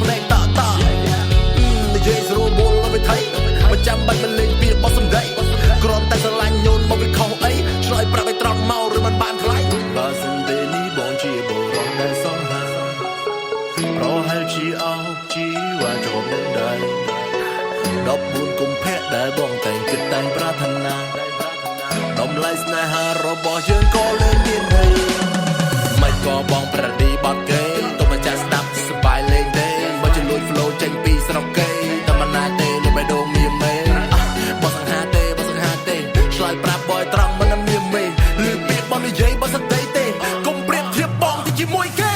ភ្នែកតតនិយាយស្រួលបុលទៅថៃមិនចាំបាច់ទៅលេងពីបោះសំដីគ្រាន់តែស្រឡាញ់ញូនមកវាខុសអីឆ្លើយប្រាប់ឲ្យត្រង់មកឬមិនបានថ្លៃបើសិនពេលនេះបងជាបុរសដែលសង្ហាប្រហែលជាអោជីវ៉ាជាប់នឹងដែរ14កុម្ភៈដែលបងតែងគិតតែងប្រាថ្នាតម្លៃស្នេហារបស់យើងក៏លែងមានន័យមិនក៏បងប្រឌីបត់គេទុំមិនចាស់ស្ដាប់សបាយលេងទេបើជលួច flow ចេញពីស្រុកគេតែមិនណាទេលើបេះដូងមានមេបើសង្ហាទេឆ្លើយប្រាប់បយត្រង់មិនមានមេលឺពាក្យបងនិយាយបើសតីទេកុំប្រៀបធៀបបងទៅជាមួយគេ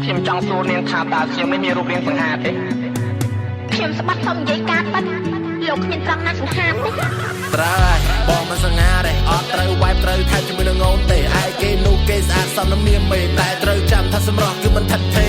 ខ្ញុំចង់សួរនាងថាតើខ្ញុំនេះមានរូបរាងសង្ហាទេខ្ញុំស្បាត់សុំនិយាយការប៉ិនលោកគ្មានត្រង់ណាសង្ហាទេត្រូវបងមិនសង្ហាទេអត់ត្រូវវាយត្រូវថែមជាមួយនឹងអូនទេឯគេនោះគេស្អាតសំណាមមានមេតែត្រូវចាំថាសម្រស់គឺមិនថិតទេ